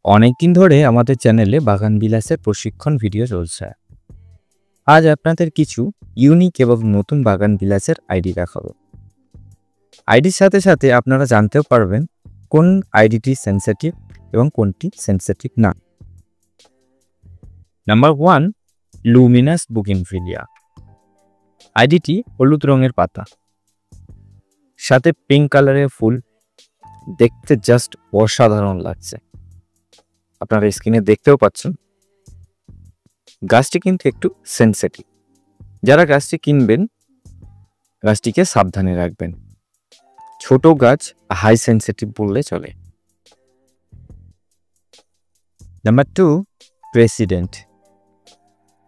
অনেকদিন ধরে আমাদের চ্যানেলে বাগান বিলাসের প্রশিক্ষণ ভিডিও চলছে। আজ আপনাদের কিছু ইউনিক এবং নতুন বাগান বিলাসের আইডি দেখাবো। আইডির সাথে সাথে আপনারা জানতেও পারবেন কোন আইডিটি সেন্সিটিভ এবং কোনটি সেন্সিটিভ না। Number 1, luminous bougainvillea. আইডিটি হলুদ রঙের পাতা, সাথে পিঙ্ক কালারের ফুল, দেখতে জাস্ট অসাধারণ লাগছে। আপনারা স্ক্রিনে দেখতেও পাচ্ছেন। গাছটি কিন্তু একটু সেন্সিটিভ। যারা গাছটি কিনবেন গাছটিকে সাবধানে রাখবেন। ছোট গাছ হাই সেন্সিটিভ বললে চলে। Number 2, president.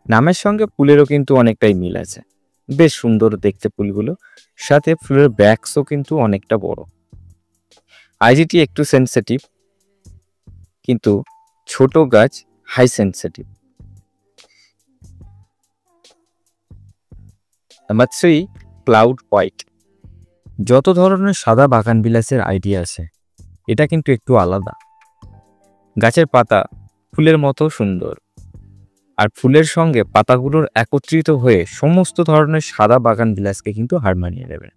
নামের সঙ্গে ফুলেরও কিন্তু অনেকটাই মিল আছে। বেশ সুন্দর দেখতে ফুলগুলো, সাথে ফুলের ব্যাগসও কিন্তু অনেকটা বড়। আইডিটি একটু সেন্সিটিভ, কিন্তু ছোট গাছ high sensitive. Number 3, cloud white. যত ধরনের সাদা বাগান বিলাসের আইডিয়া আছে, এটা কিন্তু একটু আলাদা। গাছের পাতা ফুলের মতো সুন্দর, আর ফুলের সঙ্গে পাতাগুলোর একত্রিত হয়ে সমস্ত ধরনের সাদা বাগান বিলাসকে কিন্তু হার মানিয়ে দেবে।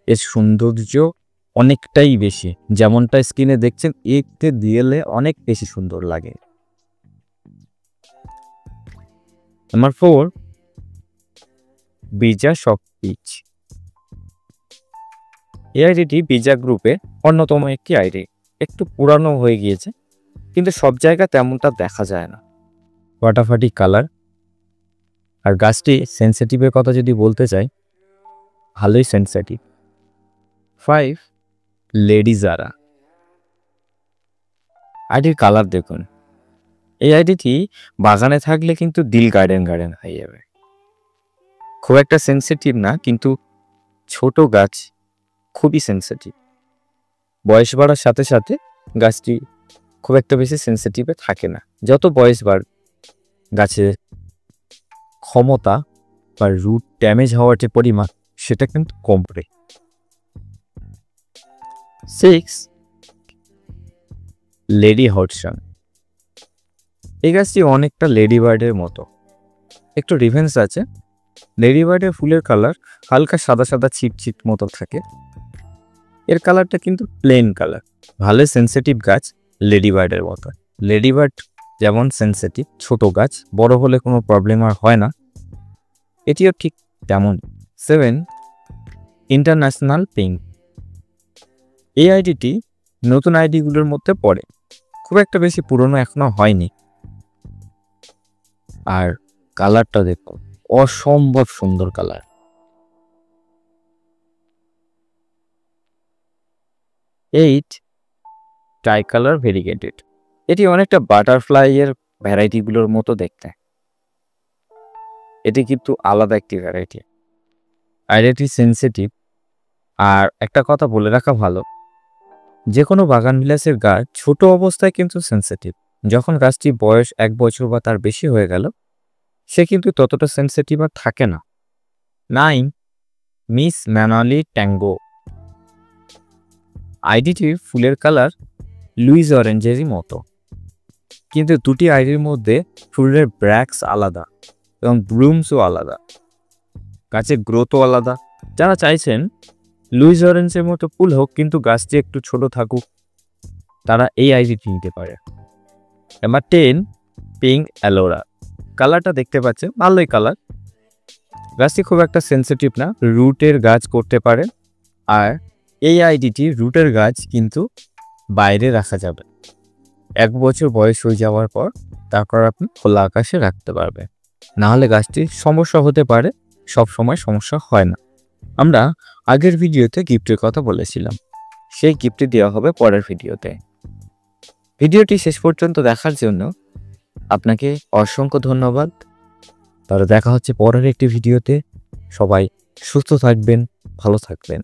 এর সৌন্দর্য অনেকটাই বেশি, যেমনটা স্ক্রিনে দেখছেন এতে দিলে অনেক বেশি সুন্দর লাগে। নাম্বার 4, বিজা শক পিচ। এই আইডিটি বিজা গ্রুপে অন্যতম একটি আইডি। একটু পুরানো হয়ে গিয়েছে, কিন্তু সব জায়গা তেমনটা দেখা যায় না। ফাটাফাটি কালার। আর গাছটি সেন্সিটিভের কথা যদি বলতে চাই, ভালোই সেন্সিটিভ। 5, লেডি জারা। আইডির কালার দেখুন। এই আইডিটি বাগানে থাকলে কিন্তু দিল গার্ডেন গার্ডেন হয়ে যাবে। খুব একটা সেন্সিটিভ না, কিন্তু ছোট গাছ খুবই সেন্সিটিভ। বয়স বাড়ার সাথে সাথে গাছটি খুব একটা বেশি সেন্সিটিভে থাকে না। যত বয়স বাড় গাছের ক্ষমতা বা রুট ড্যামেজ হওয়ার যে পরিমাণ, সেটা কিন্তু কমবে। 6, লেডি হটসন। এই গাছটি অনেকটা লেডি বার্ডের মতো, একটু ডিফারেন্স আছে। লেডি বার্ডের ফুলের কালার হালকা সাদা সাদা ছিট মতো থাকে, এর কালারটা কিন্তু প্লেন কালার। ভালো সেন্সিটিভ গাছ লেডি বার্ডের মতো। লেডি বার্ড যেমন সেন্সিটিভ, ছোট গাছ বড় হলে কোনো প্রবলেম আর হয় না, এটিও ঠিক তেমন। 7, ইন্টারন্যাশনাল পিঙ্ক। এই আইডিটি নতুন আইডিগুলোর মধ্যে পড়ে, খুব একটা বেশি পুরনো এখনো হয়নি। আর কালারটা দেখো, অসম্ভব সুন্দর কালার। 8, try colour variegated. এটি অনেকটা বাটারফ্লাই এর ভ্যারাইটিগুলোর মতো দেখতে। এটি কিন্তু আলাদা একটি ভ্যারাইটি। আইডিটি সেন্সিটিভ। আর একটা কথা বলে রাখা ভালো, যে কোনো বাগান বিলাসের গাছ ছোট অবস্থায় কিন্তু সেন্সিটিভ। যখন গাছটি বয়স 1 বছর বা তার বেশি হয়ে গেল, সে কিন্তু ততটা সেন্সিটিভ আর থাকে না। 9, মিস ম্যানালি ট্যাঙ্গো। আইডিটির ফুলের কালার লুইস অরেঞ্জেরই মতো, কিন্তু দুটি আইডির মধ্যে ফুলের ব্র্যাক্স আলাদা এবং ব্লুমসও আলাদা, গাছের গ্রোথও আলাদা। যারা চাইছেন লুইস অরেঞ্জের মতো ফুল হোক কিন্তু গাছটি একটু ছোট থাকুক, তারা এই আইডিটি নিতে পারে। Number 10, pink Allora. কালারটা দেখতে পাচ্ছেন, ভালোই কালার। গাছটি খুব একটা সেন্সিটিভ না, রুটের গাছ করতে পারে। আর এই আইডিটি রুটের গাছ কিন্তু বাইরে রাখা যাবে। 1 বছর বয়স হয়ে যাওয়ার পর তারপর আপনি খোলা আকাশে রাখতে পারবেন, নাহলে গাছটির সমস্যা হতে পারে। সব সময় সমস্যা হয় না। আমরা আগের ভিডিওতে গিফটের কথা বলেছিলাম, সেই গিফটটি দেওয়া হবে পরের ভিডিওতে। ভিডিওটি শেষ পর্যন্ত দেখার জন্য আপনাকে অসংখ্য ধন্যবাদ। তাহলে দেখা হচ্ছে পরের একটি ভিডিওতে। সবাই সুস্থ থাকবেন, ভালো থাকবেন।